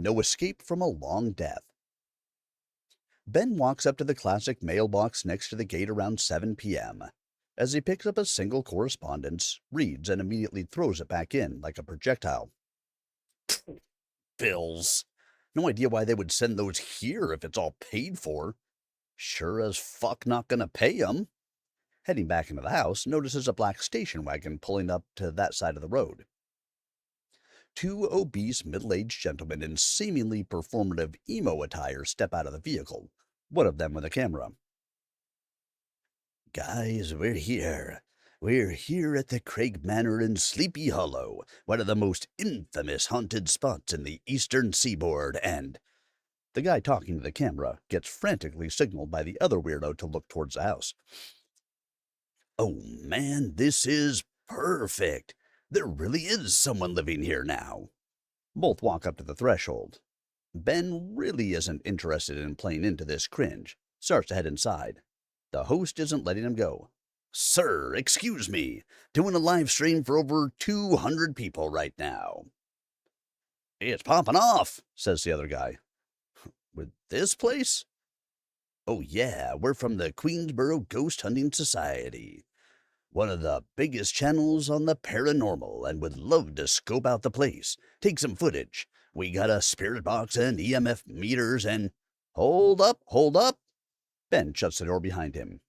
No escape from a long death. Ben walks up to the classic mailbox next to the gate around 7 p.m. As he picks up a single correspondence, reads, and immediately throws it back in like a projectile. Bills. No idea why they would send those here if it's all paid for. Sure as fuck not gonna pay 'em. Heading back into the house, notices a black station wagon pulling up to that side of the road. Two obese middle-aged gentlemen in seemingly performative emo attire step out of the vehicle, one of them with a camera. Guys, we're here. We're here at the Craig Manor in Sleepy Hollow, one of the most infamous haunted spots in the eastern seaboard, and the guy talking to the camera gets frantically signaled by the other weirdo to look towards the house. Oh man, this is perfect. There really is someone living here now. Both walk up to the threshold. Ben really isn't interested in playing into this cringe. Starts to head inside. The host isn't letting him go. Sir, excuse me. Doing a live stream for over 200 people right now. It's popping off, says the other guy. With this place? Oh yeah, we're from the Queensboro Ghost Hunting Society. One of the biggest channels on the paranormal, and would love to scope out the place, take some footage. We got a spirit box and EMF meters and... Hold up, hold up. Ben shuts the door behind him.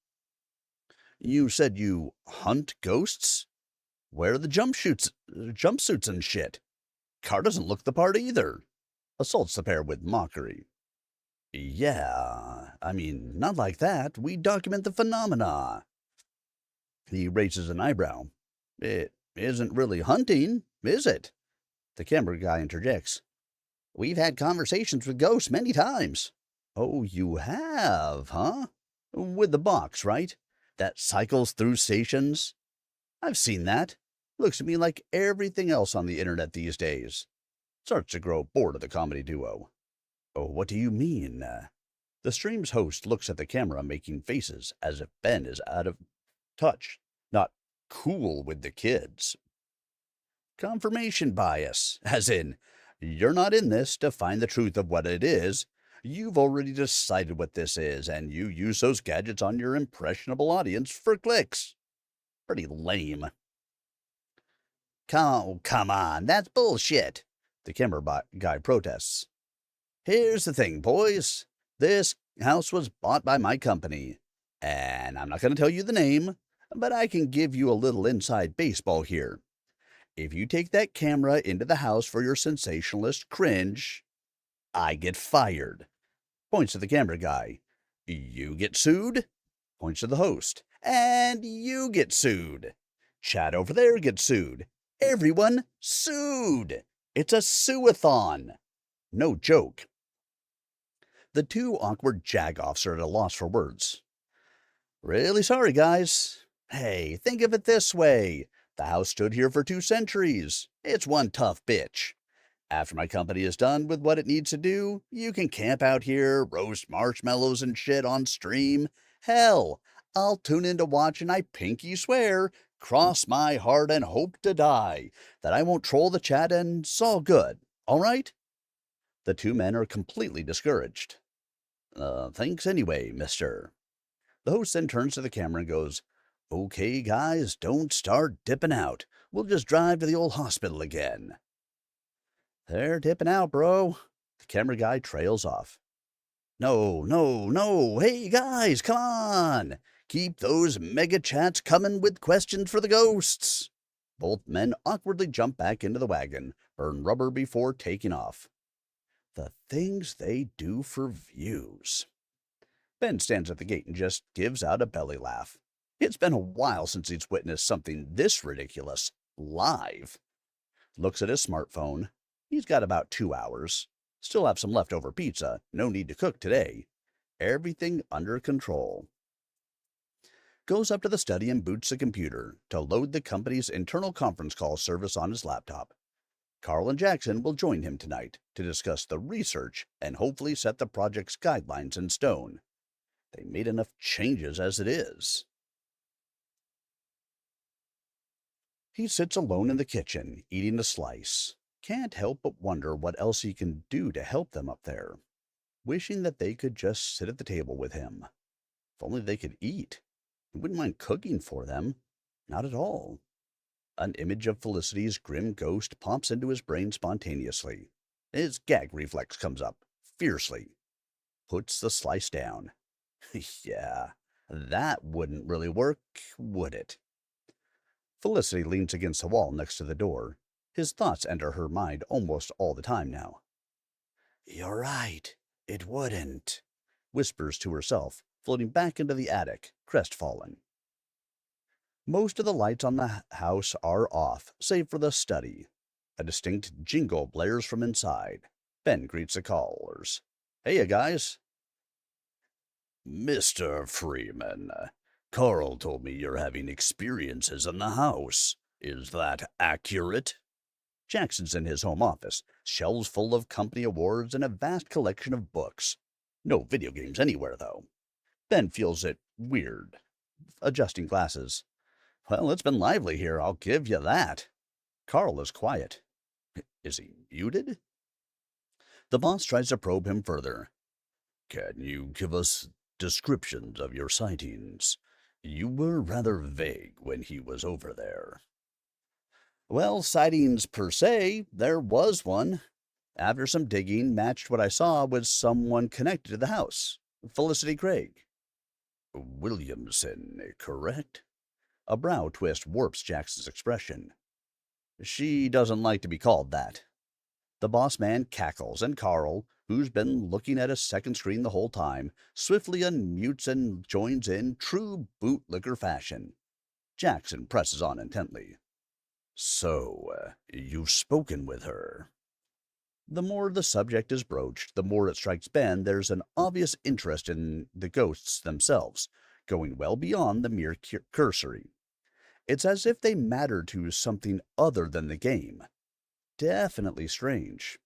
You said you hunt ghosts? Where are the jumpsuits and shit? Car doesn't look the part either. Assaults the pair with mockery. Yeah, I mean, not like that. We document the phenomena. He raises an eyebrow. It isn't really hunting, is it? The camera guy interjects. We've had conversations with ghosts many times. Oh, you have, huh? With the box, right? That cycles through stations? I've seen that. Looks to me like everything else on the internet these days. Starts to grow bored of the comedy duo. Oh, what do you mean? The stream's host looks at the camera, making faces as if Ben is out of touch, not cool with the kids. Confirmation bias, as in, you're not in this to find the truth of what it is. You've already decided what this is, and you use those gadgets on your impressionable audience for clicks. Pretty lame. Come on, that's bullshit, the camera guy protests. Here's the thing, boys. This house was bought by my company, and I'm not going to tell you the name, but I can give you a little inside baseball here. If you take that camera into the house for your sensationalist cringe, I get fired. Points to the camera guy. You get sued? Points to the host. And you get sued. Chad over there gets sued. Everyone sued. It's a sue-a-thon. No joke. The two awkward jagoffs are at a loss for words. Really sorry, guys. Hey, think of it this way. The house stood here for 2 centuries. It's one tough bitch. After my company is done with what it needs to do, you can camp out here, roast marshmallows and shit on stream. Hell, I'll tune in to watch and I pinky swear, cross my heart and hope to die, that I won't troll the chat and it's all good. All right? The two men are completely discouraged. Thanks anyway, mister. The host then turns to the camera and goes, Okay, guys, don't start dipping out. We'll just drive to the old hospital again. They're dipping out, bro. The camera guy trails off. No, no, no. Hey, guys, come on. Keep those mega chats coming with questions for the ghosts. Both men awkwardly jump back into the wagon, burn rubber before taking off. The things they do for views. Ben stands at the gate and just gives out a belly laugh. It's been a while since he's witnessed something this ridiculous, live. Looks at his smartphone. He's got about 2 hours. Still have some leftover pizza. No need to cook today. Everything under control. Goes up to the study and boots the computer to load the company's internal conference call service on his laptop. Carl and Jackson will join him tonight to discuss the research and hopefully set the project's guidelines in stone. They made enough changes as it is. He sits alone in the kitchen, eating a slice. Can't help but wonder what else he can do to help them up there, wishing that they could just sit at the table with him. If only they could eat. He wouldn't mind cooking for them. Not at all. An image of Felicity's grim ghost pops into his brain spontaneously. His gag reflex comes up, fiercely. Puts the slice down. Yeah, that wouldn't really work, would it? Felicity leans against the wall next to the door. His thoughts enter her mind almost all the time now. You're right. It wouldn't, whispers to herself, floating back into the attic, crestfallen. Most of the lights on the house are off, save for the study. A distinct jingle blares from inside. Ben greets the callers. Hey, you guys. Mr. Freeman, Carl told me you're having experiences in the house. Is that accurate? Jackson's in his home office, shelves full of company awards and a vast collection of books. No video games anywhere, though. Ben feels it weird, adjusting glasses. Well, it's been lively here, I'll give you that. Carl is quiet. Is he muted? The boss tries to probe him further. Can you give us descriptions of your sightings? You were rather vague when he was over there. Well, sightings per se, there was one. After some digging, matched what I saw with someone connected to the house. Felicity Craig. Williamson, correct? A brow twist warps Jackson's expression. She doesn't like to be called that. The boss man cackles, and Carl, who's been looking at a second screen the whole time, swiftly unmutes and joins in true bootlicker fashion. Jackson presses on intently. So, you've spoken with her. The more the subject is broached, the more it strikes Ben there's an obvious interest in the ghosts themselves, going well beyond the mere cursory. It's as if they matter to something other than the game. Definitely strange.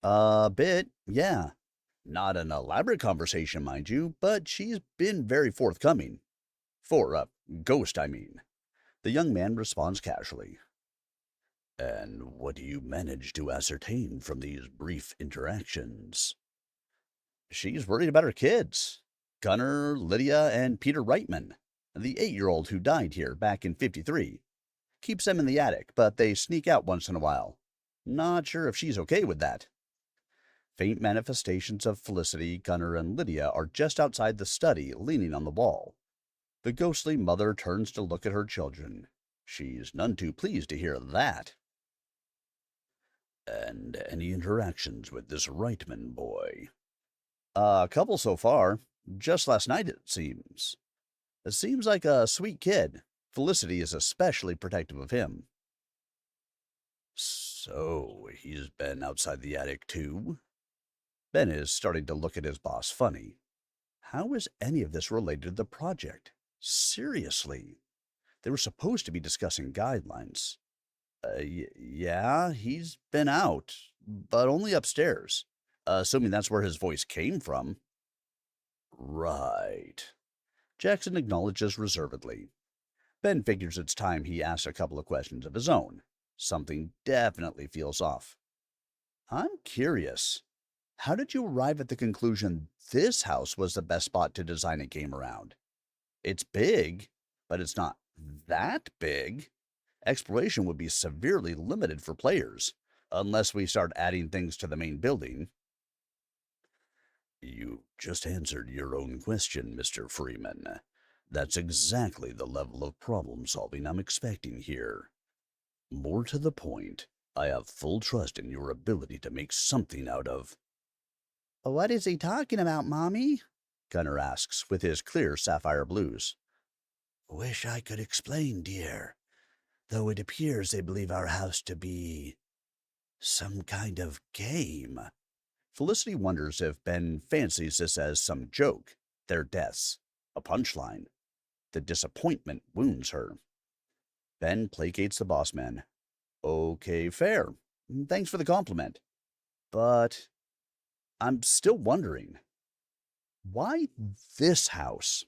A bit, yeah. Not an elaborate conversation, mind you, but she's been very forthcoming. For a ghost, I mean. The young man responds casually. And what do you manage to ascertain from these brief interactions? She's worried about her kids. Gunnar, Lydia, and Peter Reitman, the 8-year-old who died here back in '53. Keeps them in the attic, but they sneak out once in a while. Not sure if she's okay with that. Faint manifestations of Felicity, Gunnar, and Lydia are just outside the study, leaning on the wall. The ghostly mother turns to look at her children. She's none too pleased to hear that. And any interactions with this Reitman boy? A couple so far. Just last night, it seems. It seems like a sweet kid. Felicity is especially protective of him. So, he's been outside the attic too? Ben is starting to look at his boss funny. How is any of this related to the project? Seriously. They were supposed to be discussing guidelines. Yeah, he's been out, but only upstairs. Assuming that's where his voice came from. Right. Jackson acknowledges reservedly. Ben figures it's time he asks a couple of questions of his own. Something definitely feels off. I'm curious. How did you arrive at the conclusion this house was the best spot to design a game around? It's big, but it's not that big. Exploration would be severely limited for players, unless we start adding things to the main building. You just answered your own question, Mr. Freeman. That's exactly the level of problem solving I'm expecting here. More to the point, I have full trust in your ability to make something out of. What is he talking about, Mommy? Gunnar asks, with his clear sapphire blues. Wish I could explain, dear, though it appears they believe our house to be some kind of game. Felicity wonders if Ben fancies this as some joke, their deaths, a punchline. The disappointment wounds her. Ben placates the boss man. Okay, fair. Thanks for the compliment. But I'm still wondering, why this house?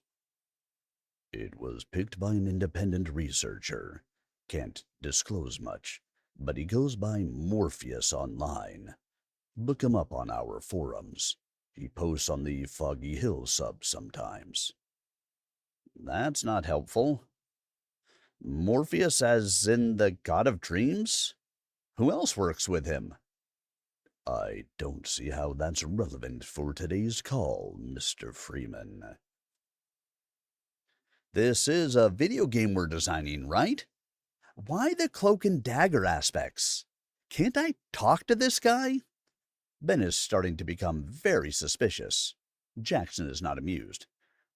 It was picked by an independent researcher. Can't disclose much. but he goes by Morpheus online. Look him up on our forums. He posts on the Foggy Hill sub sometimes. That's not helpful. Morpheus, as in the god of dreams? Who else works with him? I don't see how that's relevant for today's call, Mr. Freeman. This is a video game we're designing, right? Why the cloak and dagger aspects? Can't I talk to this guy? Ben is starting to become very suspicious. Jackson is not amused.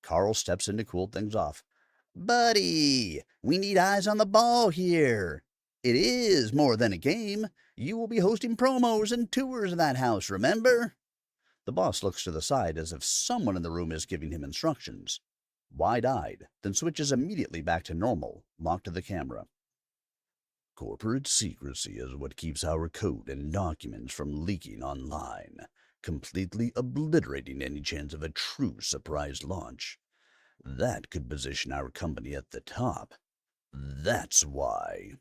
Carl steps in to cool things off. Buddy, we need eyes on the ball here. It is more than a game. You will be hosting promos and tours of that house, remember? The boss looks to the side as if someone in the room is giving him instructions. Wide-eyed, then switches immediately back to normal, locked to the camera. Corporate secrecy is what keeps our code and documents from leaking online, completely obliterating any chance of a true surprise launch. That could position our company at the top. That's why.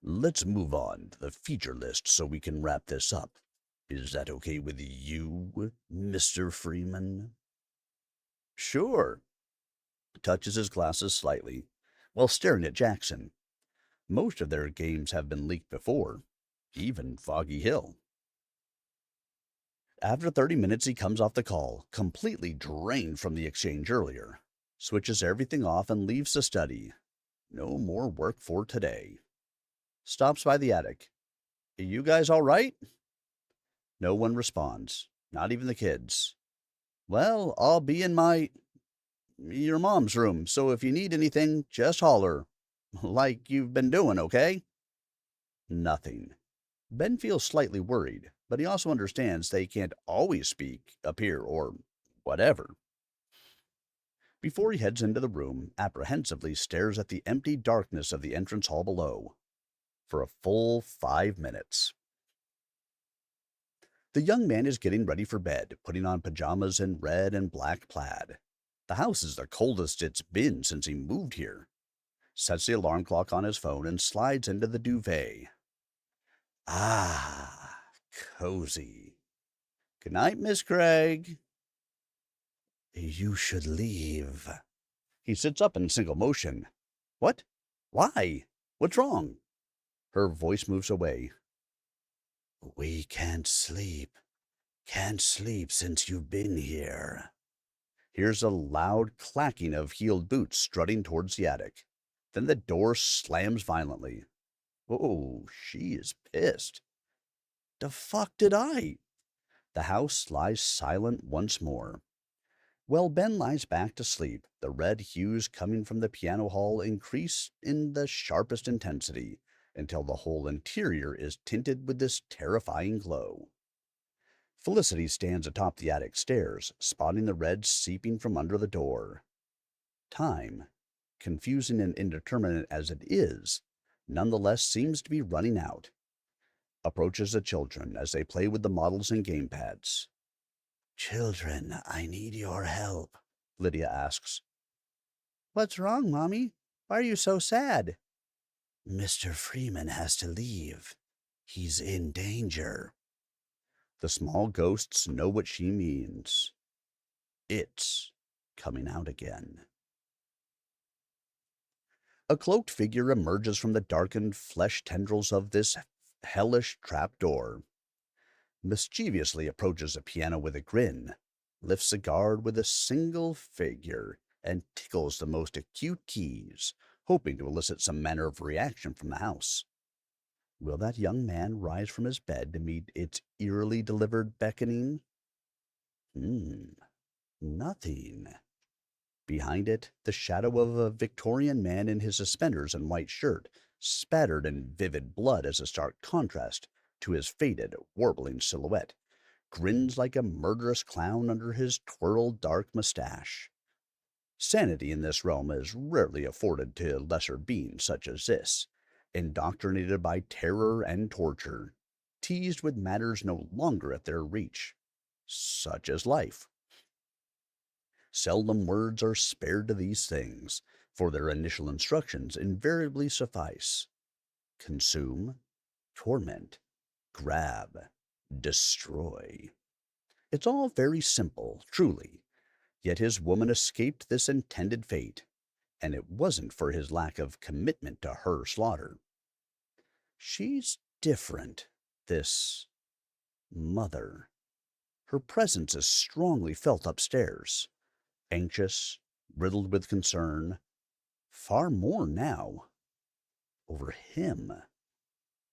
Let's move on to the feature list so we can wrap this up. Is that okay with you, Mr. Freeman? Sure. Touches his glasses slightly, while staring at Jackson. Most of their games have been leaked before, even Foggy Hill. After 30 minutes, he comes off the call, completely drained from the exchange earlier, switches everything off and leaves the study. No more work for today. Stops by the attic. You guys all right? No one responds, not even the kids. Well, I'll be in your mom's room, so if you need anything, just holler. Like you've been doing, okay? Nothing. Ben feels slightly worried, but he also understands they can't always speak, appear, or whatever. Before he heads into the room, apprehensively stares at the empty darkness of the entrance hall below. For a full 5 minutes. The young man is getting ready for bed, putting on pajamas and red and black plaid. The house is the coldest it's been since he moved here. Sets the alarm clock on his phone and slides into the duvet. Ah, cozy. Good night, Miss Craig. You should leave. He sits up in single motion. What? Why? What's wrong? Her voice moves away. We can't sleep. Can't sleep since you've been here. Here's a loud clacking of heeled boots strutting towards the attic. Then the door slams violently. Oh, she is pissed. The fuck did I? The house lies silent once more. While Ben lies back to sleep, the red hues coming from the piano hall increase in the sharpest intensity until the whole interior is tinted with this terrifying glow. Felicity stands atop the attic stairs, spotting the red seeping from under the door. Time, confusing and indeterminate as it is, nonetheless seems to be running out. Approaches the children as they play with the models and gamepads. Children, I need your help, Lydia asks. What's wrong, Mommy? Why are you so sad? Mr. Freeman has to leave. He's in danger. The small ghosts know what she means. It's coming out again. A cloaked figure emerges from the darkened flesh tendrils of this hellish trapdoor. Mischievously approaches a piano with a grin, lifts a guard with a single figure, and tickles the most acute keys, hoping to elicit some manner of reaction from the house. Will that young man rise from his bed to meet its eerily delivered beckoning? Nothing. Behind it, the shadow of a Victorian man in his suspenders and white shirt, spattered in vivid blood as a stark contrast to his faded, warbling silhouette, grins like a murderous clown under his twirled dark mustache. Sanity in this realm is rarely afforded to lesser beings such as this, indoctrinated by terror and torture, teased with matters no longer at their reach, such as life. Seldom words are spared to these things, for their initial instructions invariably suffice. Consume, torment, grab, destroy. It's all very simple, truly, yet his woman escaped this intended fate, and it wasn't for his lack of commitment to her slaughter. She's different, this mother. Her presence is strongly felt upstairs, anxious, riddled with concern, far more now, over him.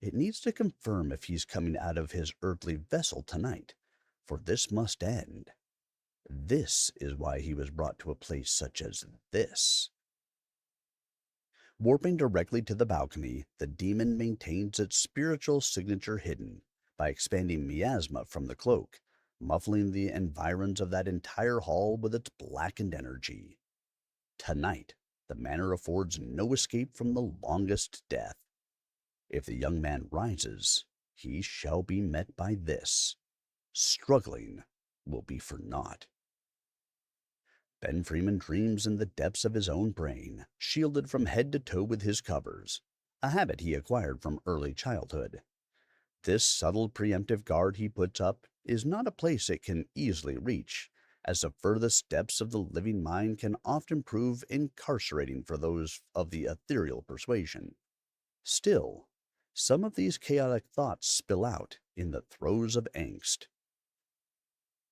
It needs to confirm if he's coming out of his earthly vessel tonight, for this must end. This is why he was brought to a place such as this. Warping directly to the balcony, the demon maintains its spiritual signature hidden by expanding miasma from the cloak, muffling the environs of that entire hall with its blackened energy. Tonight, the manor affords no escape from the longest death. If the young man rises, he shall be met by this. Struggling will be for naught. Ben Freeman dreams in the depths of his own brain, shielded from head to toe with his covers, a habit he acquired from early childhood. This subtle preemptive guard he puts up is not a place it can easily reach, as the furthest depths of the living mind can often prove incarcerating for those of the ethereal persuasion. Still, some of these chaotic thoughts spill out in the throes of angst.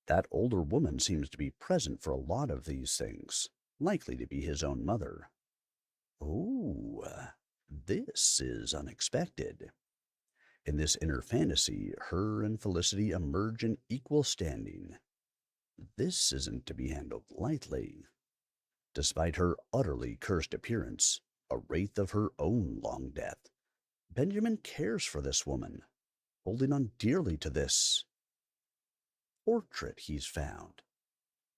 That older woman seems to be present for a lot of these things, likely to be his own mother. Oh, this is unexpected. In this inner fantasy, her and Felicity emerge in equal standing. This isn't to be handled lightly. Despite her utterly cursed appearance, a wraith of her own long death, Benjamin cares for this woman, holding on dearly to this portrait he's found.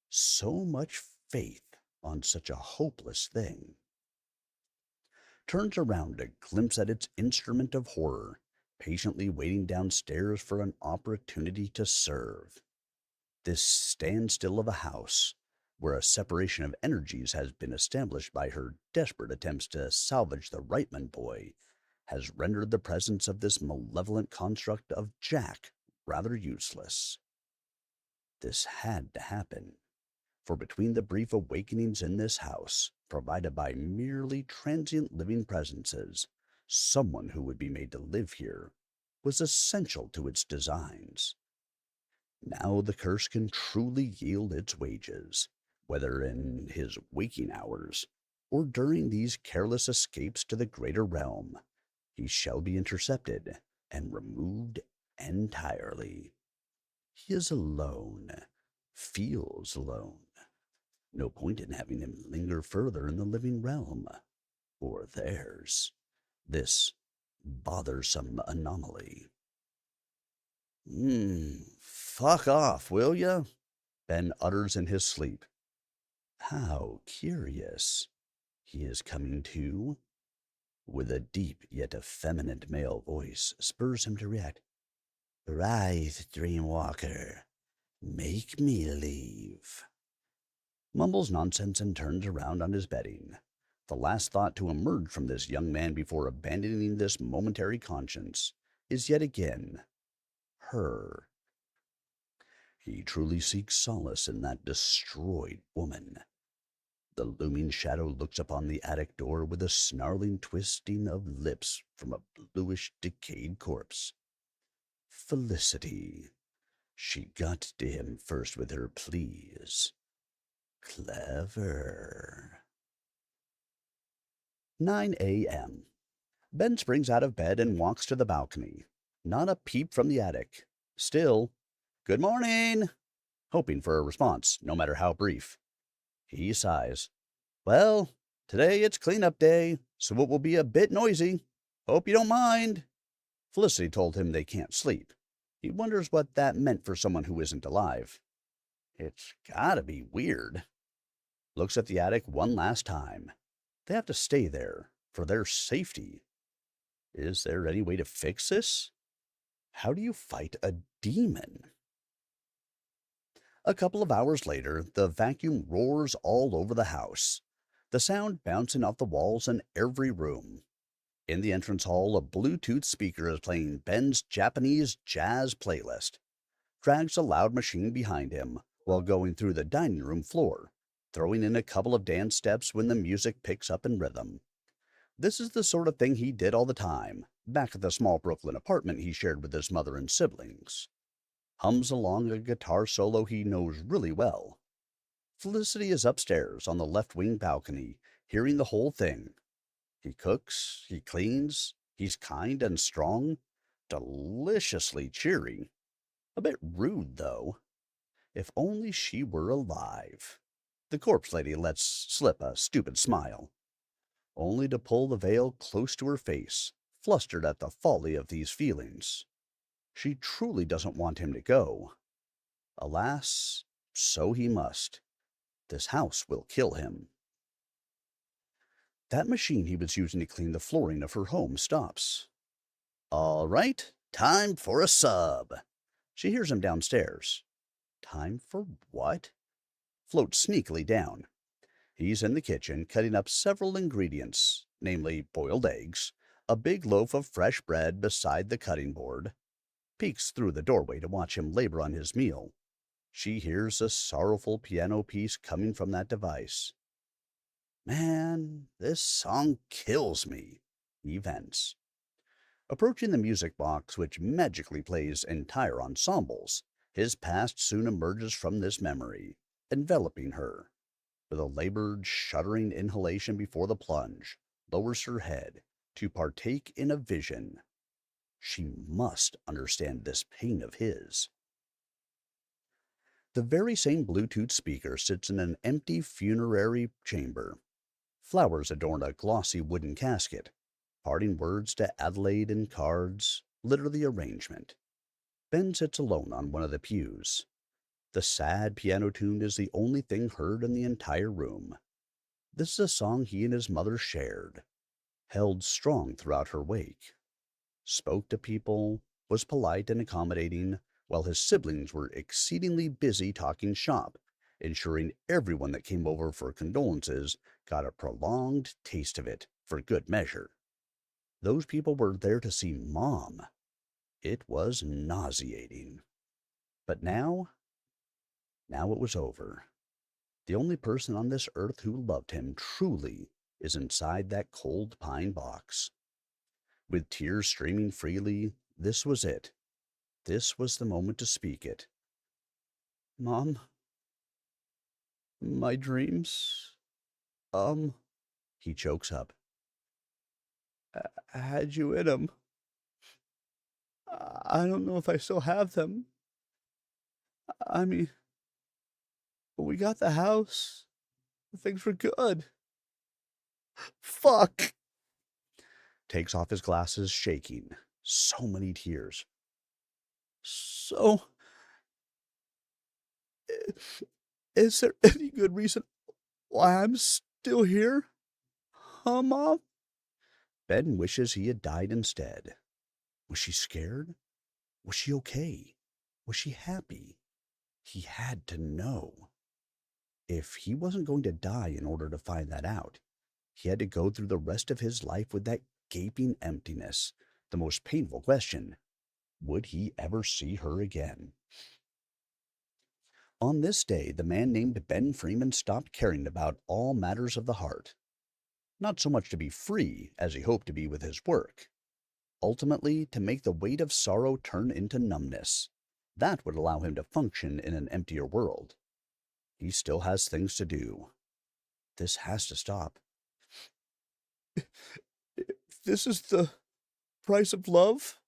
So much faith on such a hopeless thing. Turns around to glimpse at its instrument of horror, patiently waiting downstairs for an opportunity to serve. This standstill of a house, where a separation of energies has been established by her desperate attempts to salvage the Reitman boy, has rendered the presence of this malevolent construct of Jack rather useless. This had to happen, for between the brief awakenings in this house, provided by merely transient living presences, someone who would be made to live here was essential to its designs. Now the curse can truly yield its wages, whether in his waking hours or during these careless escapes to the greater realm. He shall be intercepted and removed entirely. He is alone, feels alone. No point in having him linger further in the living realm, or theirs. This bothersome anomaly. Fuck off, will ya? Ben utters in his sleep. How curious. He is coming to, with a deep yet effeminate male voice, spurs him to react. Rise, Dreamwalker. Make me leave. Mumbles nonsense and turns around on his bedding. The last thought to emerge from this young man before abandoning this momentary conscience is yet again her. He truly seeks solace in that destroyed woman. The looming shadow looks upon the attic door with a snarling twisting of lips from a bluish, decayed corpse. Felicity. She got to him first with her pleas. Clever. 9 a.m. Ben springs out of bed and walks to the balcony. Not a peep from the attic. Still, good morning, hoping for a response, no matter how brief. He sighs. Well, today it's cleanup day, so it will be a bit noisy. Hope you don't mind. Felicity told him they can't sleep. He wonders what that meant for someone who isn't alive. It's gotta be weird. Looks at the attic one last time. They have to stay there for their safety. Is there any way to fix this? How do you fight a demon? A couple of hours later, the vacuum roars all over the house, the sound bouncing off the walls in every room. In the entrance hall, a Bluetooth speaker is playing Ben's Japanese jazz playlist. Drags a loud machine behind him while going through the dining room floor, throwing in a couple of dance steps when the music picks up in rhythm. This is the sort of thing he did all the time, back at the small Brooklyn apartment he shared with his mother and siblings. Hums along a guitar solo he knows really well. Felicity is upstairs on the left wing balcony, hearing the whole thing. He cooks, he cleans, he's kind and strong, deliciously cheery. A bit rude, though. If only she were alive. The corpse lady lets slip a stupid smile, only to pull the veil close to her face, flustered at the folly of these feelings. She truly doesn't want him to go. Alas, so he must. This house will kill him. That machine he was using to clean the flooring of her home stops. All right, time for a sub. She hears him downstairs. Time for what? Floats sneakily down. He's in the kitchen cutting up several ingredients, namely boiled eggs, a big loaf of fresh bread beside the cutting board. Peeks through the doorway to watch him labor on his meal. She hears a sorrowful piano piece coming from that device. Man, this song kills me, he vents. Approaching the music box, which magically plays entire ensembles, his past soon emerges from this memory, enveloping her. With a labored, shuddering inhalation before the plunge, lowers her head to partake in a vision. She must understand this pain of his. The very same Bluetooth speaker sits in an empty funerary chamber. Flowers adorn a glossy wooden casket. Parting words to Adelaide in cards litter the arrangement. Ben sits alone on one of the pews. The sad piano tune is the only thing heard in the entire room. This is a song he and his mother shared, held strong throughout her wake. Spoke to people, was polite and accommodating, while his siblings were exceedingly busy talking shop, ensuring everyone that came over for condolences got a prolonged taste of it for good measure. Those people were there to see Mom. It was nauseating. But now it was over. The only person on this earth who loved him truly is inside that cold pine box. With tears streaming freely, this was it. This was the moment to speak it. Mom, my dreams, he chokes up. Had you in 'em. I don't know if I still have them. I mean, we got the house. Things were good. Fuck! Takes off his glasses, shaking. So many tears. So, is there any good reason why I'm still here? Huh, Mom? Ben wishes he had died instead. Was she scared? Was she okay? Was she happy? He had to know. If he wasn't going to die in order to find that out, he had to go through the rest of his life with that gaping emptiness. The most painful question: would he ever see her again? On this day, the man named Ben Freeman stopped caring about all matters of the heart. Not so much to be free as he hoped to be with his work. Ultimately, to make the weight of sorrow turn into numbness. That would allow him to function in an emptier world. He still has things to do. This has to stop. If this is the price of love,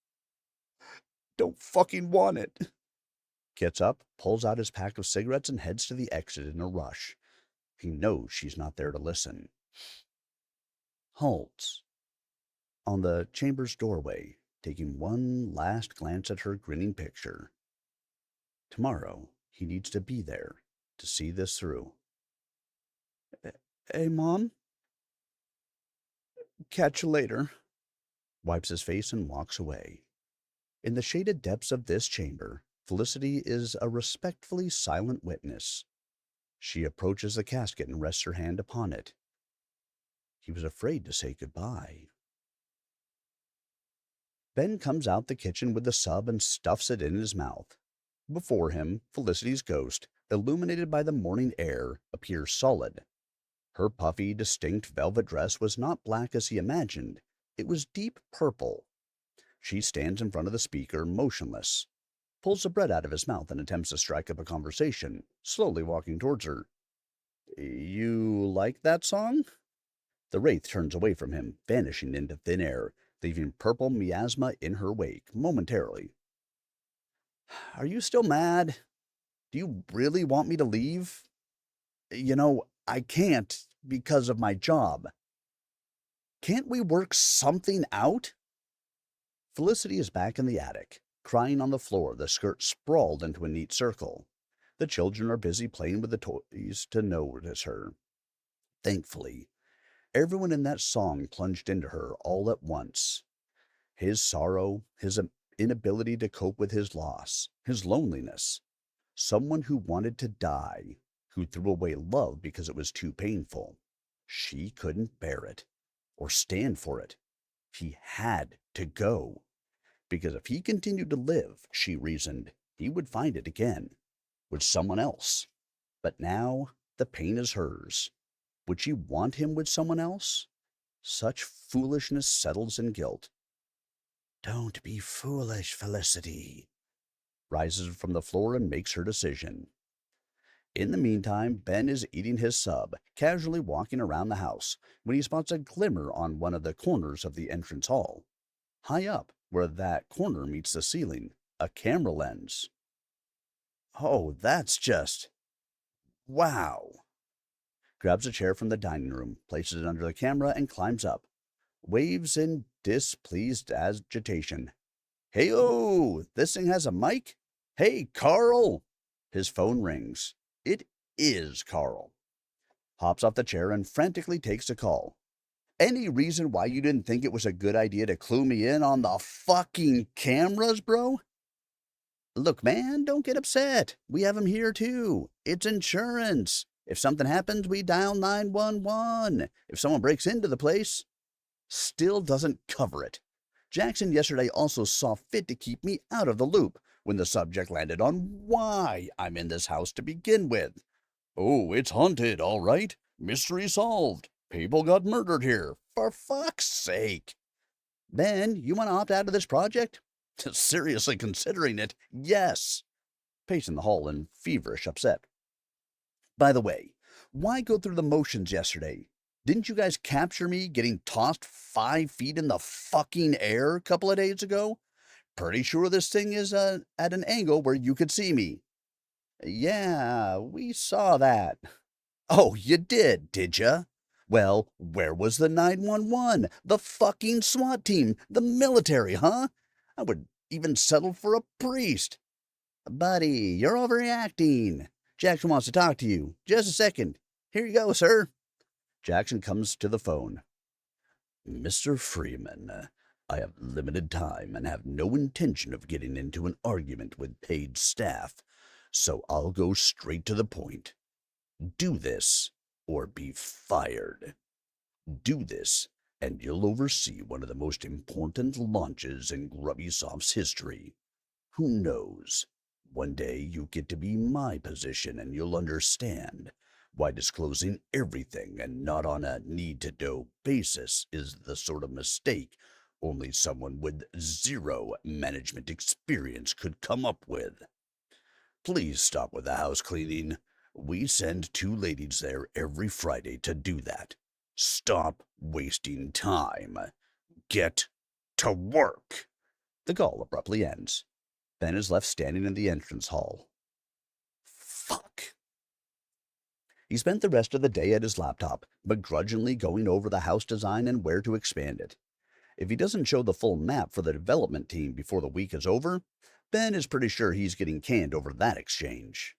don't fucking want it. Gets up, pulls out his pack of cigarettes, and heads to the exit in a rush. He knows she's not there to listen. Halts on the chamber's doorway, taking one last glance at her grinning picture. Tomorrow, he needs to be there to see this through. Hey, Mom? Catch you later. Wipes his face and walks away. In the shaded depths of this chamber, Felicity is a respectfully silent witness. She approaches the casket and rests her hand upon it. He was afraid to say goodbye. Ben comes out the kitchen with the sub and stuffs it in his mouth. Before him, Felicity's ghost, illuminated by the morning air, appears solid. Her puffy, distinct velvet dress was not black as he imagined. It was deep purple. She stands in front of the speaker, motionless, pulls the bread out of his mouth and attempts to strike up a conversation, slowly walking towards her. You like that song? The wraith turns away from him, vanishing into thin air, leaving purple miasma in her wake momentarily. Are you still mad? Do you really want me to leave? I can't because of my job. Can't we work something out? Felicity is back in the attic, crying on the floor, the skirt sprawled into a neat circle. The children are busy playing with the toys to notice her. Thankfully, everyone in that song plunged into her all at once. His sorrow, his inability to cope with his loss, his loneliness. Someone who wanted to die, who threw away love because it was too painful. She couldn't bear it, or stand for it. He had to go, because if he continued to live, she reasoned, he would find it again, with someone else. But now the pain is hers. Would she want him with someone else? Such foolishness settles in guilt. Don't be foolish, Felicity. Rises from the floor and makes her decision. In the meantime, Ben is eating his sub, casually walking around the house, when he spots a glimmer on one of the corners of the entrance hall. High up, where that corner meets the ceiling, a camera lens. Oh, that's just... wow. Grabs a chair from the dining room, places it under the camera, and climbs up. Waves in displeased agitation. Hey-oh, this thing has a mic? Hey, Carl! His phone rings. It is Carl. Hops off the chair and frantically takes the call. Any reason why you didn't think it was a good idea to clue me in on the fucking cameras, bro? Look, man, don't get upset. We have 'em here, too. It's insurance. If something happens, we dial 911. If someone breaks into the place, still doesn't cover it. Jackson yesterday also saw fit to keep me out of the loop when the subject landed on why I'm in this house to begin with. Oh, it's haunted, all right. Mystery solved. People got murdered here. For fuck's sake. Ben, you want to opt out of this project? Seriously considering it, yes. Pacing the hall in feverish upset. By the way, why go through the motions yesterday? Didn't you guys capture me getting tossed 5 feet in the fucking air a couple of days ago? Pretty sure this thing is at an angle where you could see me. Yeah, we saw that. Oh, you did ya? Well, where was the 911? The fucking SWAT team? The military, huh? I would even settle for a priest. Buddy, you're overreacting. Jackson wants to talk to you. Just a second. Here you go, sir. Jackson comes to the phone. Mr. Freeman, I have limited time and have no intention of getting into an argument with paid staff, so I'll go straight to the point. Do this, or be fired. Do this, and you'll oversee one of the most important launches in Grubbysoft's history. Who knows? One day you get to be my position and you'll understand why disclosing everything and not on a need-to-know basis is the sort of mistake only someone with zero management experience could come up with. Please stop with the house cleaning. We send 2 ladies there every Friday to do that. Stop wasting time. Get to work. The call abruptly ends. Ben is left standing in the entrance hall. Fuck. He spent the rest of the day at his laptop, begrudgingly going over the house design and where to expand it. If he doesn't show the full map for the development team before the week is over, Ben is pretty sure he's getting canned over that exchange.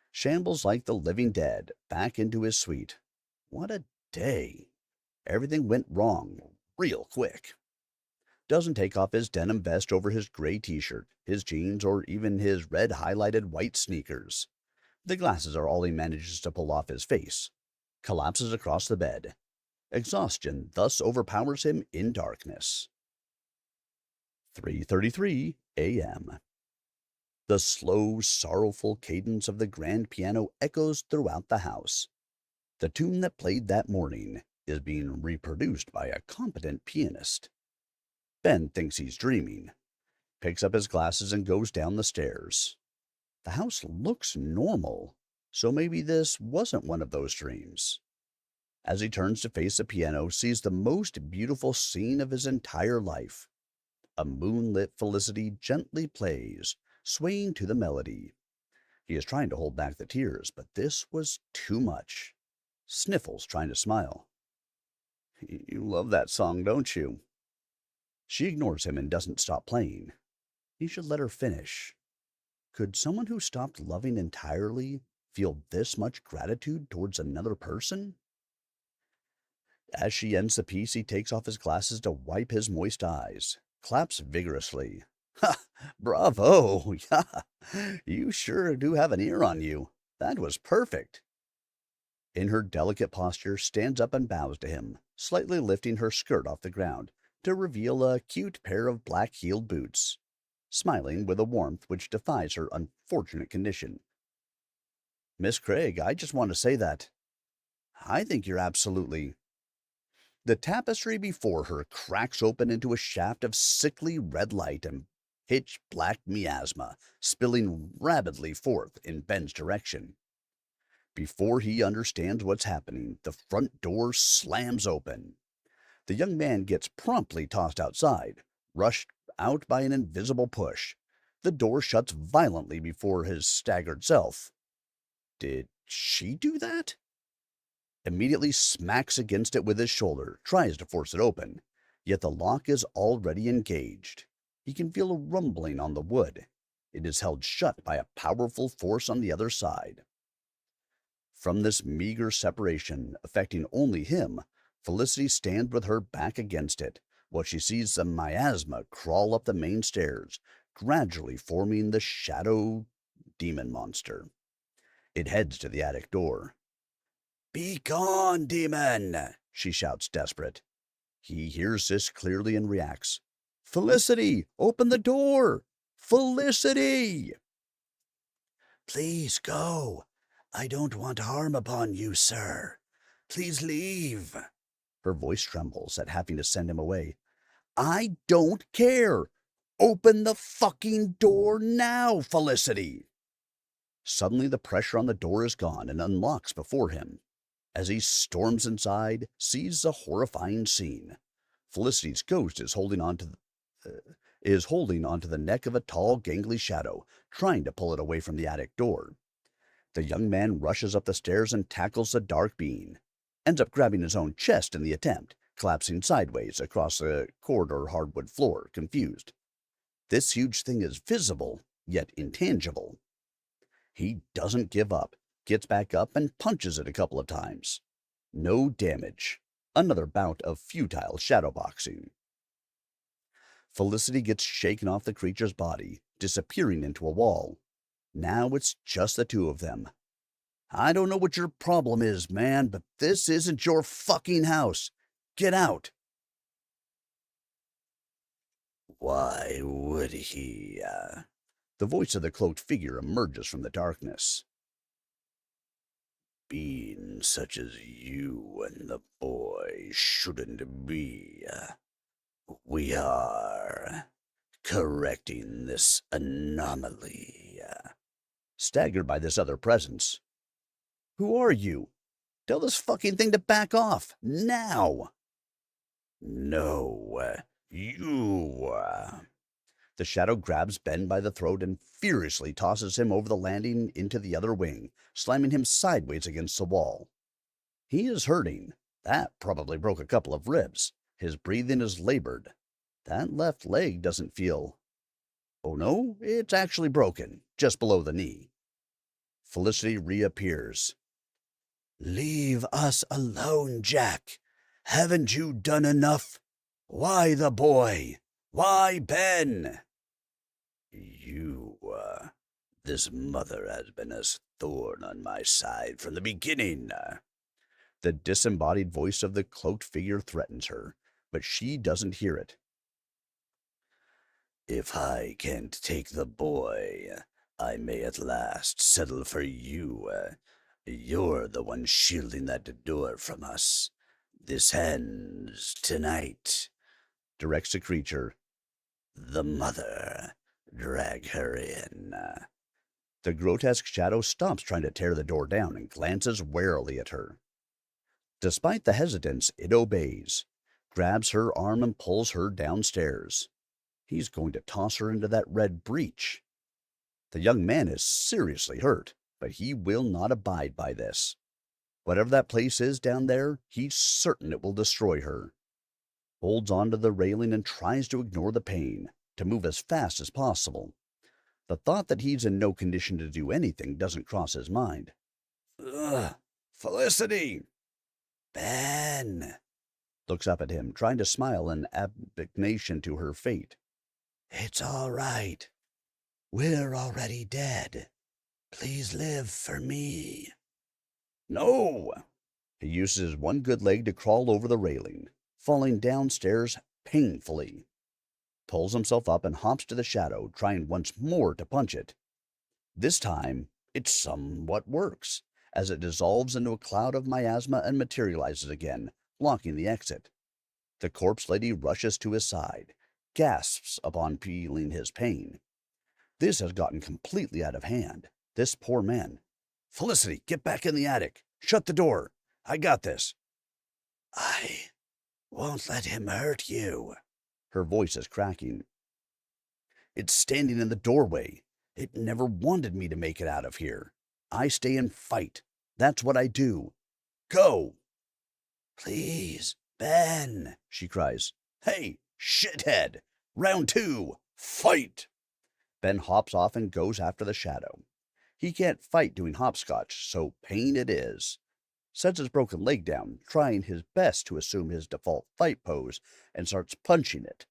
Shambles like the living dead, back into his suite. What a day. Everything went wrong real quick. Doesn't take off his denim vest over his gray t-shirt, his jeans, or even his red highlighted white sneakers. The glasses are all he manages to pull off his face. Collapses across the bed. Exhaustion thus overpowers him in darkness. 3:33 a.m. The slow, sorrowful cadence of the grand piano echoes throughout the house. The tune that played that morning is being reproduced by a competent pianist. Ben thinks he's dreaming, picks up his glasses and goes down the stairs. The house looks normal, so maybe this wasn't one of those dreams. As he turns to face the piano, sees the most beautiful scene of his entire life. A moonlit Felicity gently plays, swaying to the melody. He is trying to hold back the tears, but this was too much. Sniffles, trying to smile. You love that song, don't you? She ignores him and doesn't stop playing. He should let her finish. Could someone who stopped loving entirely feel this much gratitude towards another person? As she ends the piece, he takes off his glasses to wipe his moist eyes, claps vigorously. Ha! Bravo! Yeah, you sure do have an ear on you. That was perfect. In her delicate posture, stands up and bows to him, slightly lifting her skirt off the ground to reveal a cute pair of black-heeled boots, smiling with a warmth which defies her unfortunate condition. Miss Craig, I just want to say that I think you're absolutely... The tapestry before her cracks open into a shaft of sickly red light and pitch-black miasma, spilling rapidly forth in Ben's direction. Before he understands what's happening, the front door slams open. The young man gets promptly tossed outside, rushed out by an invisible push. The door shuts violently before his staggered self. Did she do that? Immediately smacks against it with his shoulder, tries to force it open. Yet the lock is already engaged. He can feel a rumbling on the wood. It is held shut by a powerful force on the other side. From this meager separation, affecting only him, Felicity stands with her back against it, while she sees the miasma crawl up the main stairs, gradually forming the shadow demon monster. It heads to the attic door. "Be gone, demon!" she shouts, desperate. He hears this clearly and reacts. "Felicity, open the door! Felicity!" "Please go. I don't want harm upon you, sir. Please leave." Her voice trembles at having to send him away. "I don't care. Open the fucking door now, Felicity." Suddenly the pressure on the door is gone and unlocks before him. As he storms inside, sees the horrifying scene. Felicity's ghost is holding onto the neck of a tall, gangly shadow, trying to pull it away from the attic door. The young man rushes up the stairs and tackles the dark being. Ends up grabbing his own chest in the attempt, collapsing sideways across the corridor hardwood floor, confused. This huge thing is visible, yet intangible. He doesn't give up, gets back up and punches it a couple of times. No damage. Another bout of futile shadowboxing. Felicity gets shaken off the creature's body, disappearing into a wall. Now it's just the two of them. "I don't know what your problem is, man, but this isn't your fucking house. Get out." "Why would he?" The voice of the cloaked figure emerges from the darkness. "Being such as you and the boy shouldn't be. We are correcting this anomaly." Staggered by this other presence. "Who are you? Tell this fucking thing to back off, now!" "No, you." The shadow grabs Ben by the throat and furiously tosses him over the landing into the other wing, slamming him sideways against the wall. He is hurting. That probably broke a couple of ribs. His breathing is labored. That left leg doesn't feel... Oh no, it's actually broken, just below the knee. Felicity reappears. "Leave us alone, Jack. Haven't you done enough? Why the boy? Why Ben?" This mother has been a thorn on my side from the beginning." The disembodied voice of the cloaked figure threatens her, but she doesn't hear it. If I can't take the boy, I may at last settle for you. You're the one shielding that door from us. This ends tonight, directs the creature. The mother. Drag her in. The grotesque shadow stops trying to tear the door down and glances warily at her. Despite the hesitance, it obeys, grabs her arm and pulls her downstairs. He's going to toss her into that red breach. The young man is seriously hurt, but he will not abide by this. Whatever that place is down there, he's certain it will destroy her. Holds onto the railing and tries to ignore the pain, to move as fast as possible. The thought that he's in no condition to do anything doesn't cross his mind. Ugh, Felicity! Ben! Looks up at him, trying to smile in abnegation to her fate. It's all right. We're already dead. Please live for me. No! He uses his one good leg to crawl over the railing, falling downstairs painfully. Pulls himself up and hops to the shadow, trying once more to punch it. This time, it somewhat works, as it dissolves into a cloud of miasma and materializes again, blocking the exit. The corpse lady rushes to his side, gasps upon feeling his pain. This has gotten completely out of hand. This poor man. Felicity, get back in the attic. Shut the door. I got this. I won't let him hurt you. Her voice is cracking. It's standing in the doorway. It never wanted me to make it out of here. I stay and fight. That's what I do. Go! Please, Ben, she cries. Hey, shithead! Round 2, fight! Ben hops off and goes after the shadow. He can't fight doing hopscotch, so pain it is. Sets his broken leg down, trying his best to assume his default fight pose, and starts punching it.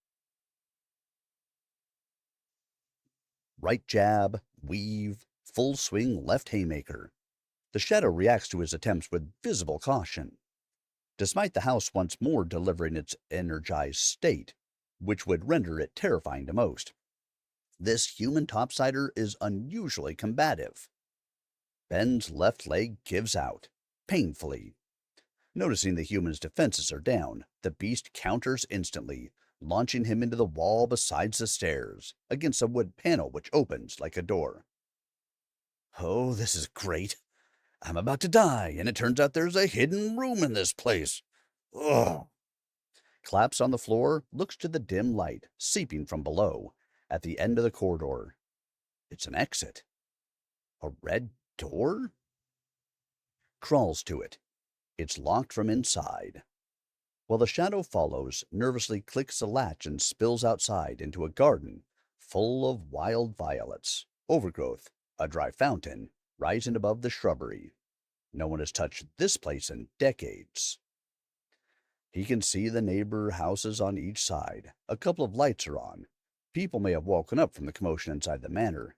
Right jab, weave, full swing left haymaker. The shadow reacts to his attempts with visible caution. Despite the house once more delivering its energized state, which would render it terrifying to most, this human topsider is unusually combative. Ben's left leg gives out, painfully. Noticing the human's defenses are down, the beast counters instantly, launching him into the wall beside the stairs, against a wood panel which opens like a door. Oh, this is great. I'm about to die, and it turns out there's a hidden room in this place. Ugh. Claps on the floor, looks to the dim light, seeping from below, at the end of the corridor. It's an exit. A red door? Crawls to it. It's locked from inside. While the shadow follows, nervously clicks the latch and spills outside into a garden full of wild violets, overgrowth, a dry fountain, rising above the shrubbery. No one has touched this place in decades. He can see the neighbor houses on each side. A couple of lights are on. People may have woken up from the commotion inside the manor.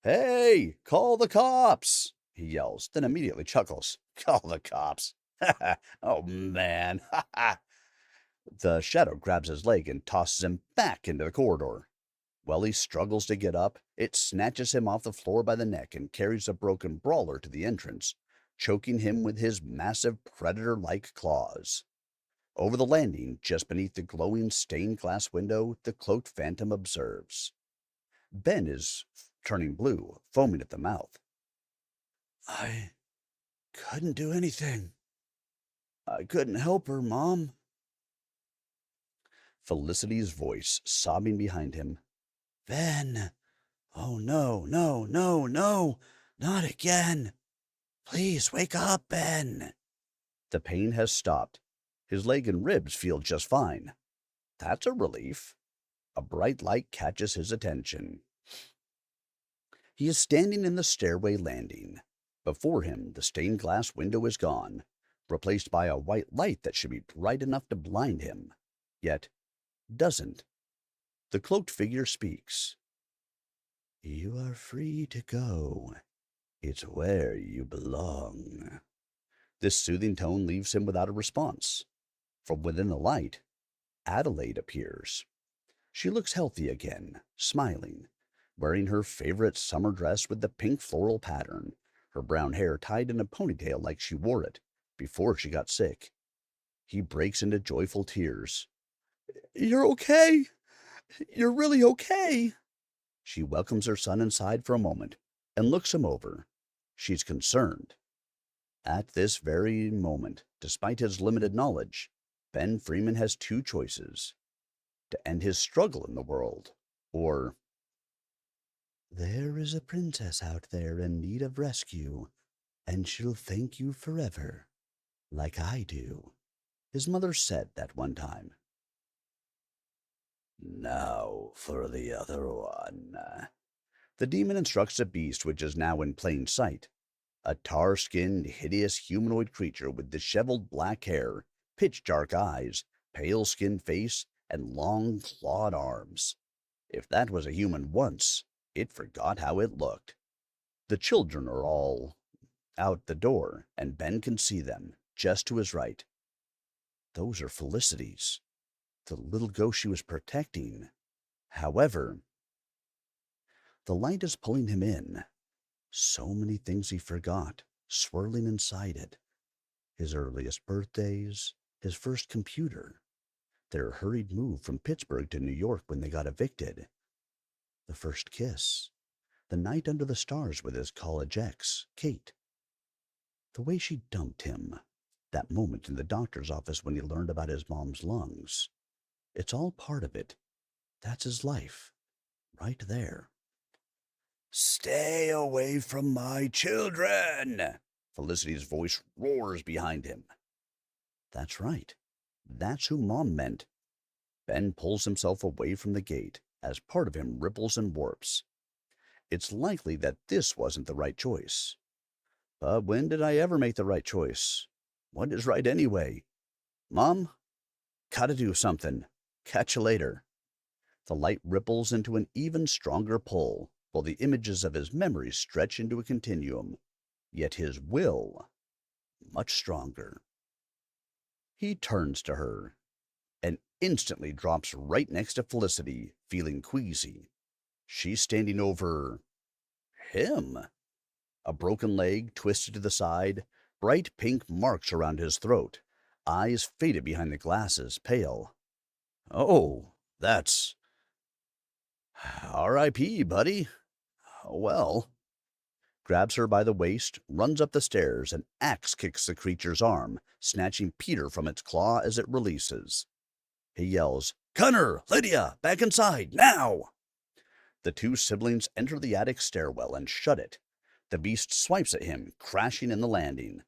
Hey, call the cops! He yells, then immediately chuckles. Call the cops. Oh, man. The shadow grabs his leg and tosses him back into the corridor. While he struggles to get up, it snatches him off the floor by the neck and carries the broken brawler to the entrance, choking him with his massive predator-like claws. Over the landing, just beneath the glowing stained glass window, the cloaked phantom observes. Ben is turning blue, foaming at the mouth. I couldn't do anything. I couldn't help her, Mom. Felicity's voice sobbing behind him. Ben! Oh, no, no, no, no! Not again! Please wake up, Ben! The pain has stopped. His leg and ribs feel just fine. That's a relief. A bright light catches his attention. He is standing in the stairway landing. Before him, the stained glass window is gone, replaced by a white light that should be bright enough to blind him, yet doesn't. The cloaked figure speaks. You are free to go. It's where you belong. This soothing tone leaves him without a response. From within the light, Adelaide appears. She looks healthy again, smiling, wearing her favorite summer dress with the pink floral pattern, her brown hair tied in a ponytail like she wore it before she got sick. He breaks into joyful tears. "You're okay? You're really okay?" She welcomes her son inside for a moment and looks him over. She's concerned. At this very moment, despite his limited knowledge, Ben Freeman has two choices: to end his struggle in the world, or "There is a princess out there in need of rescue, and she'll thank you forever, like I do," his mother said that one time. "Now for the other one." The demon instructs the beast, which is now in plain sight. A tar-skinned, hideous humanoid creature with disheveled black hair, pitch-dark eyes, pale-skinned face, and long, clawed arms. If that was a human once, it forgot how it looked. The children are all out the door, and Ben can see them, just to his right. Those are Felicity's, the little ghost she was protecting. However, the light is pulling him in. So many things he forgot, swirling inside it. His earliest birthdays, his first computer, their hurried move from Pittsburgh to New York when they got evicted, the first kiss, the night under the stars with his college ex, Kate, the way she dumped him, that moment in the doctor's office when he learned about his mom's lungs. It's all part of it. That's his life, right there. "Stay away from my children!" Felicity's voice roars behind him. That's right. That's who Mom meant. Ben pulls himself away from the gate as part of him ripples and warps. It's likely that this wasn't the right choice. But when did I ever make the right choice? What is right anyway? Mom, gotta do something. Catch you later. The light ripples into an even stronger pull, while the images of his memories stretch into a continuum. Yet his will, much stronger. He turns to her and instantly drops right next to Felicity, feeling queasy. She's standing over him. A broken leg twisted to the side, bright pink marks around his throat, eyes faded behind the glasses, pale. "Oh, that's R.I.P., buddy. Well," grabs her by the waist, runs up the stairs, and axe kicks the creature's arm, snatching Peter from its claw as it releases. He yells, "Connor! Lydia! Back inside! Now!" The two siblings enter the attic stairwell and shut it. The beast swipes at him, crashing in the landing.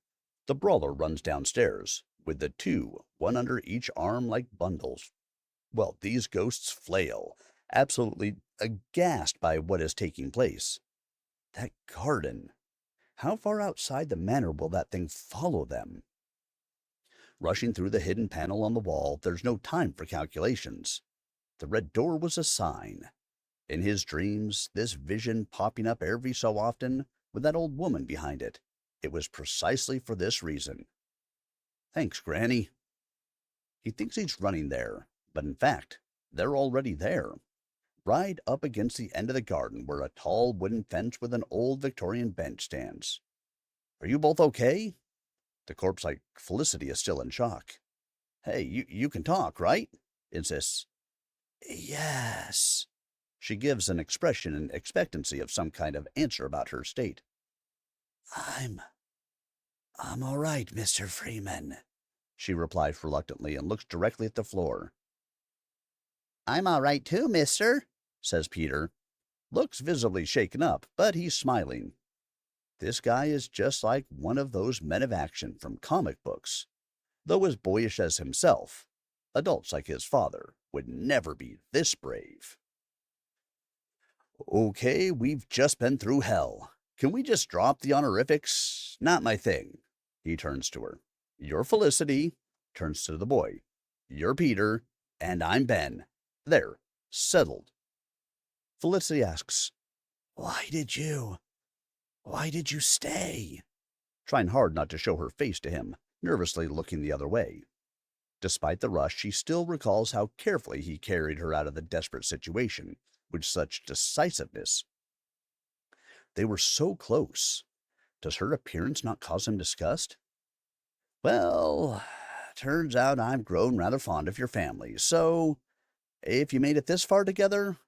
The brawler runs downstairs, with the two, one under each arm like bundles. Well, these ghosts flail, absolutely aghast by what is taking place. That garden. How far outside the manor will that thing follow them? Rushing through the hidden panel on the wall, there's no time for calculations. The red door was a sign. In his dreams, this vision popping up every so often, with that old woman behind it, it was precisely for this reason. "Thanks, Granny." He thinks he's running there, but in fact, they're already there. Right up against the end of the garden where a tall wooden fence with an old Victorian bench stands. "Are you both okay?" The corpse like Felicity is still in shock. "Hey, you can talk, right?" insists. "Yes." She gives an expression and expectancy of some kind of answer about her state. I'm all right, Mr. Freeman," she replies reluctantly and looks directly at the floor. "I'm all right too, mister," says Peter. Looks visibly shaken up, but he's smiling. This guy is just like one of those men of action from comic books. Though as boyish as himself, adults like his father would never be this brave. "Okay, we've just been through hell. Can we just drop the honorifics? Not my thing." He turns to her. "You're Felicity," turns to the boy. "You're Peter, and I'm Ben. There, settled." Felicity asks, Why did you stay?" Trying hard not to show her face to him, nervously looking the other way. Despite the rush, she still recalls how carefully he carried her out of the desperate situation with such decisiveness. They were so close. Does her appearance not cause him disgust? Well, turns out I've grown rather fond of your family, so if you made it this far together,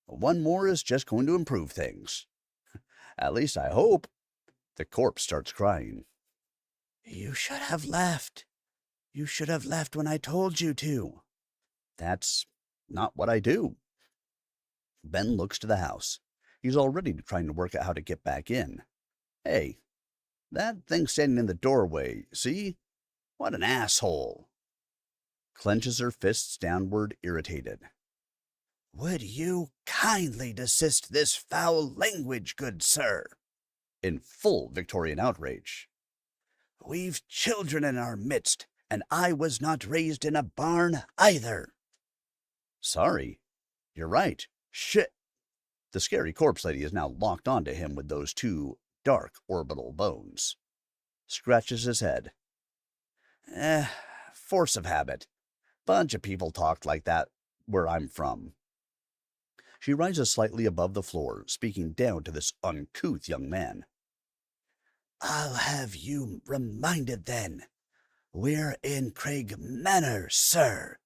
one more is just going to improve things. At least I hope. The corpse starts crying. You should have left. You should have left when I told you to. That's not what I do. Ben looks to the house. He's already trying to work out how to get back in. Hey, that thing standing in the doorway, see? What an asshole. Clenches her fists downward, irritated. Would you kindly desist this foul language, good sir? In full Victorian outrage. We've children in our midst, and I was not raised in a barn either. Sorry. You're right. Shit. The scary corpse lady is now locked onto him with those two dark orbital bones. Scratches his head. Force of habit. Bunch of people talked like that where I'm from. She rises slightly above the floor, speaking down to this uncouth young man. I'll have you reminded then. We're in Craig Manor, sir,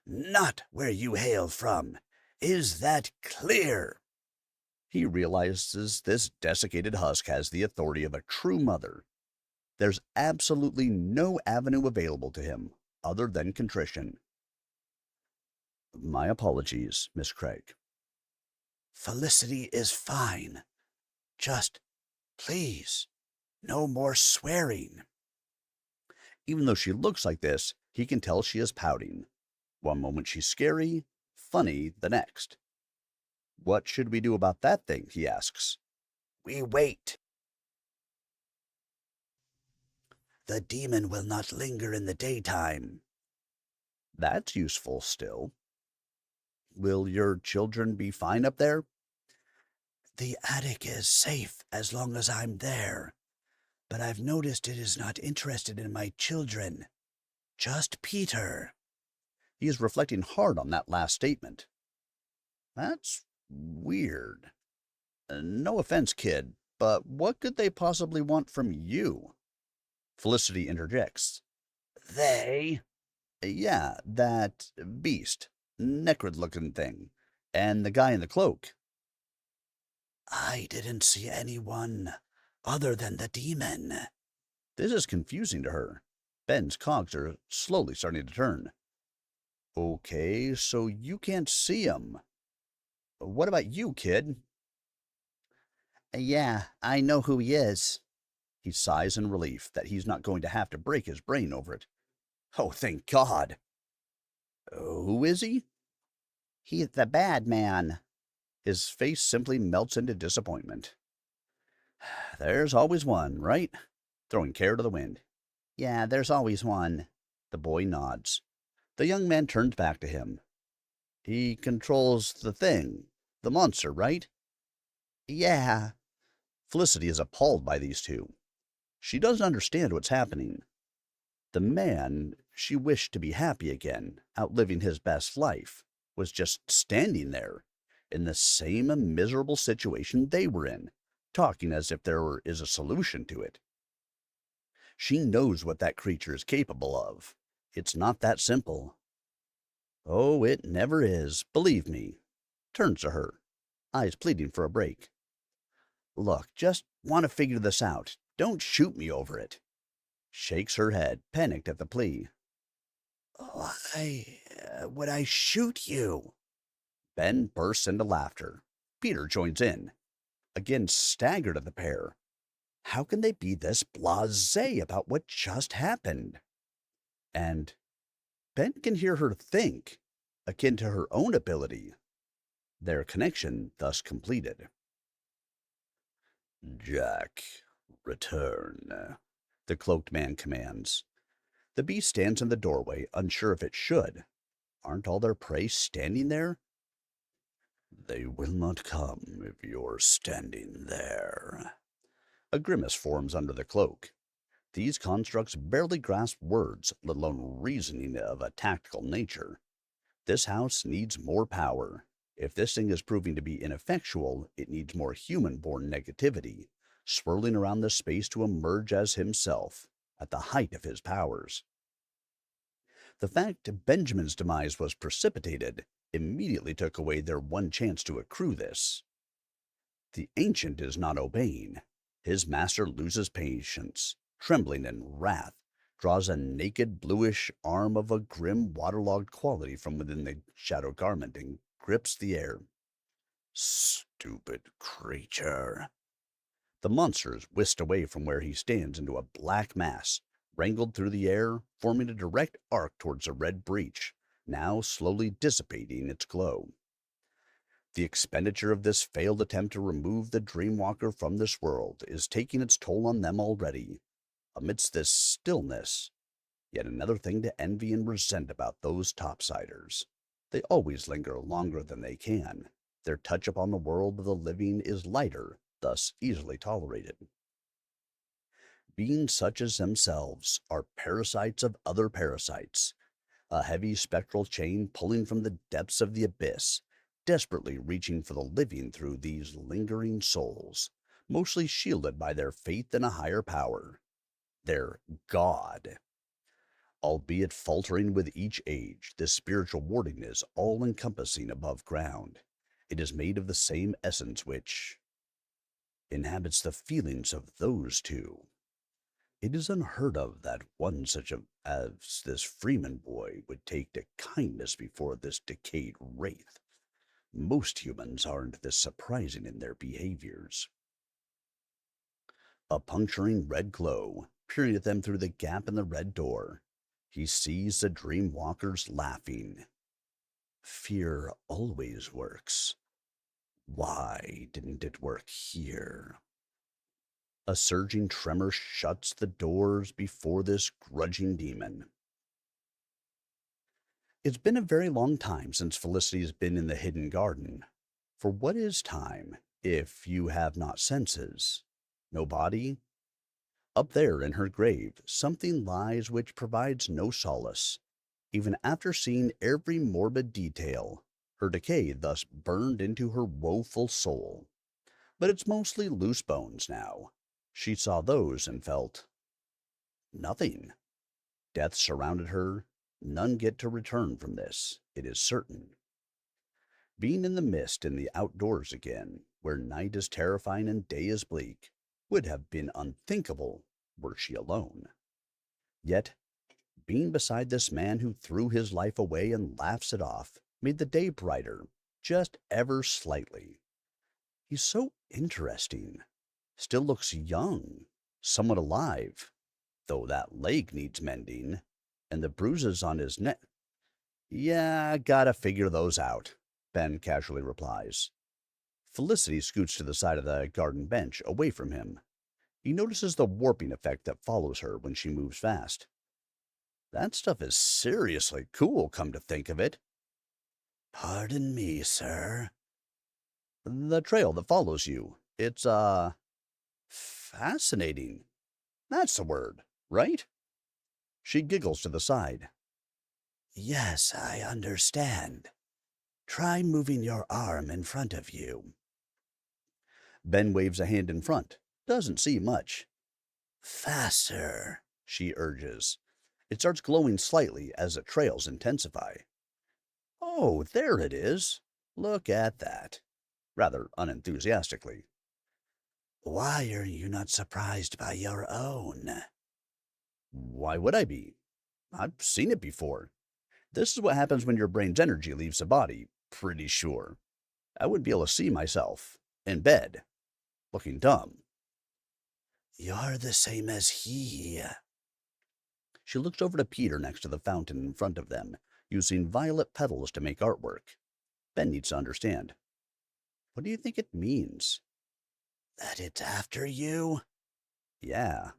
not where you hail from. Is that clear? He realizes this desiccated husk has the authority of a true mother. There's absolutely no avenue available to him other than contrition. My apologies, Miss Craig. Felicity is fine. Just, please, no more swearing. Even though she looks like this, he can tell she is pouting. One moment she's scary, funny the next. What should we do about that thing, he asks. We wait. The demon will not linger in the daytime. That's useful still. Will your children be fine up there? The attic is safe as long as I'm there, but I've noticed it is not interested in my children. Just Peter. He is reflecting hard on that last statement. That's weird. No offense, kid, but what could they possibly want from you? Felicity interjects. They? Yeah, that beast, necrid-looking thing, and the guy in the cloak. I didn't see anyone other than the demon. This is confusing to her. Ben's cogs are slowly starting to turn. Okay, so you can't see him. What about you, kid? Yeah, I know who he is. He sighs in relief that he's not going to have to break his brain over it. Oh, thank God. Who is he? He's the bad man. His face simply melts into disappointment. There's always one, right? Throwing care to the wind. Yeah, there's always one. The boy nods. The young man turns back to him. He controls the thing, the monster, right? Yeah. Felicity is appalled by these two. She doesn't understand what's happening. The man she wished to be happy again, outliving his best life, was just standing there, in the same miserable situation they were in, talking as if there is a solution to it. She knows what that creature is capable of. It's not that simple. Oh, it never is, believe me. Turns to her, eyes pleading for a break. Look, just want to figure this out. Don't shoot me over it. Shakes her head, panicked at the plea. Why would I shoot you? Ben bursts into laughter. Peter joins in, again staggered at the pair. How can they be this blasé about what just happened? And Ben can hear her think, akin to her own ability. Their connection thus completed. Jack, return, the cloaked man commands. The beast stands in the doorway, unsure if it should. Aren't all their prey standing there? They will not come if you're standing there. A grimace forms under the cloak. These constructs barely grasp words, let alone reasoning of a tactical nature. This house needs more power. If this thing is proving to be ineffectual, it needs more human born negativity, swirling around the space to emerge as himself, at the height of his powers. The fact Benjamin's demise was precipitated immediately took away their one chance to accrue this. The ancient is not obeying. His master loses patience, trembling in wrath, draws a naked bluish arm of a grim waterlogged quality from within the shadow garment and grips the air. Stupid creature. The monster is whisked away from where he stands into a black mass, wrangled through the air, forming a direct arc towards a red breach, now slowly dissipating its glow. The expenditure of this failed attempt to remove the Dreamwalker from this world is taking its toll on them already. Amidst this stillness, yet another thing to envy and resent about those topsiders. They always linger longer than they can. Their touch upon the world of the living is lighter, thus easily tolerated. Beings such as themselves are parasites of other parasites, a heavy spectral chain pulling from the depths of the abyss, desperately reaching for the living through these lingering souls, mostly shielded by their faith in a higher power, their God. Albeit faltering with each age, this spiritual warding is all encompassing above ground. It is made of the same essence which inhabits the feelings of those two. It is unheard of that one such as this Freeman boy would take to kindness before this decayed wraith. Most humans aren't this surprising in their behaviors. A puncturing red glow, peering at them through the gap in the red door. He sees the dream walkers laughing. Fear always works. Why didn't it work here? A surging tremor shuts the doors before this grudging demon. It's been a very long time since Felicity has been in the hidden garden. For what is time, if you have not senses? No body? Up there in her grave, something lies which provides no solace. Even after seeing every morbid detail, her decay thus burned into her woeful soul. But it's mostly loose bones now. She saw those and felt nothing. Death surrounded her. None get to return from this, it is certain. Being in the mist in the outdoors again, where night is terrifying and day is bleak, would have been unthinkable were she alone. Yet, being beside this man who threw his life away and laughs it off, made the day brighter, just ever slightly. He's so interesting. Still looks young, somewhat alive, though that leg needs mending, and the bruises on his neck. Yeah, gotta figure those out, Ben casually replies. Felicity scoots to the side of the garden bench, away from him. He notices the warping effect that follows her when she moves fast. That stuff is seriously cool, come to think of it. Pardon me, sir. The trail that follows you. It's, fascinating. That's the word, right? She giggles to the side. Yes, I understand. Try moving your arm in front of you. Ben waves a hand in front. Doesn't see much. Faster, she urges. It starts glowing slightly as the trails intensify. Oh, there it is. Look at that. Rather unenthusiastically. Why are you not surprised by your own? Why would I be? I've seen it before. This is what happens when your brain's energy leaves the body, pretty sure. I wouldn't be able to see myself. In bed. Looking dumb. You're the same as he. She looks over to Peter next to the fountain in front of them, using violet petals to make artwork. Ben needs to understand. What do you think it means? That it's after you? Yeah.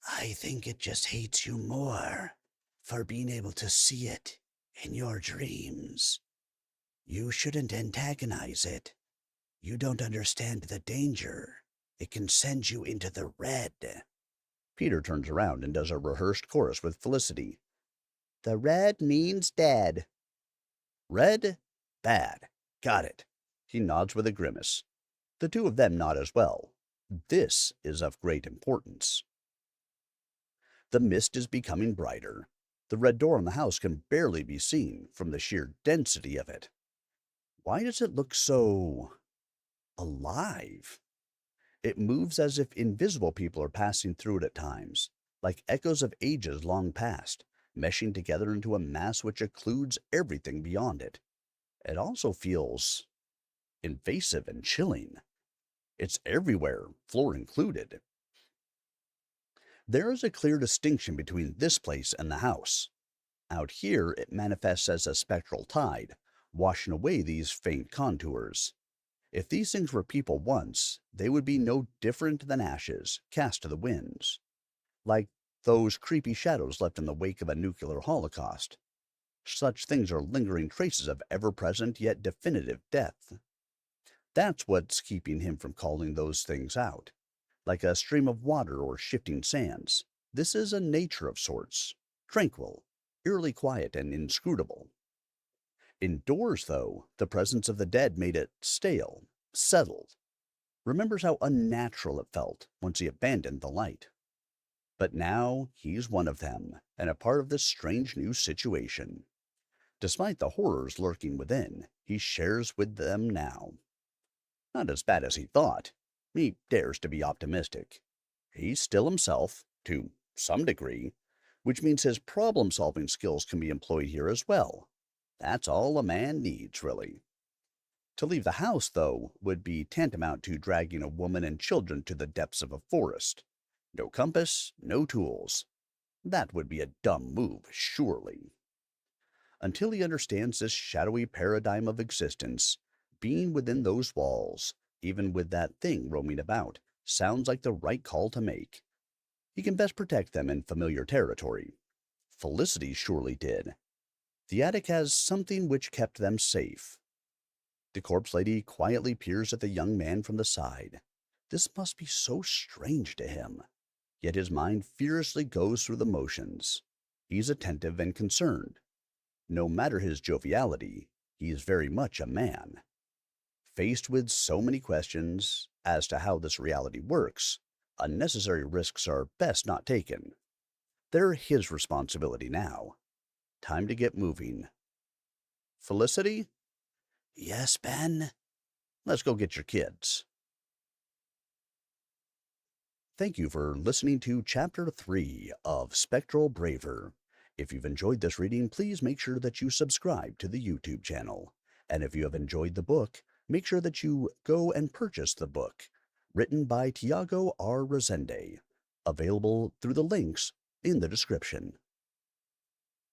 I think it just hates you more for being able to see it in your dreams. You shouldn't antagonize it. You don't understand the danger. It can send you into the red. Peter turns around and does a rehearsed chorus with Felicity. The red means dead. Red? Bad. Got it. He nods with a grimace. The two of them nod as well. This is of great importance. The mist is becoming brighter. The red door on the house can barely be seen from the sheer density of it. Why does it look so alive? It moves as if invisible people are passing through it at times, like echoes of ages long past, meshing together into a mass which occludes everything beyond it. It also feels invasive and chilling. It's everywhere, floor included. There is a clear distinction between this place and the house. Out here, it manifests as a spectral tide, washing away these faint contours. If these things were people once, they would be no different than ashes cast to the winds, like those creepy shadows left in the wake of a nuclear holocaust. Such things are lingering traces of ever-present yet definitive death. That's what's keeping him from calling those things out. Like a stream of water or shifting sands, this is a nature of sorts, tranquil, eerily quiet and inscrutable. Indoors, though, the presence of the dead made it stale, settled. Remembers how unnatural it felt once he abandoned the light. But now he's one of them, and a part of this strange new situation. Despite the horrors lurking within, he shares with them now. Not as bad as he thought. He dares to be optimistic. He's still himself, to some degree, which means his problem-solving skills can be employed here as well. That's all a man needs, really. To leave the house, though, would be tantamount to dragging a woman and children to the depths of a forest. No compass, no tools. That would be a dumb move, surely. Until he understands this shadowy paradigm of existence, being within those walls, even with that thing roaming about, sounds like the right call to make. He can best protect them in familiar territory. Felicity surely did. The attic has something which kept them safe. The corpse lady quietly peers at the young man from the side. This must be so strange to him. Yet his mind furiously goes through the motions. He's attentive and concerned. No matter his joviality, he is very much a man. Faced with so many questions as to how this reality works, unnecessary risks are best not taken. They're his responsibility now. Time to get moving. Felicity? Yes, Ben? Let's go get your kids. Thank you for listening to Chapter 3 of Spectral Braver. If you've enjoyed this reading, please make sure that you subscribe to the YouTube channel. And if you have enjoyed the book, make sure that you go and purchase the book, written by Tiago Resende, available through the links in the description.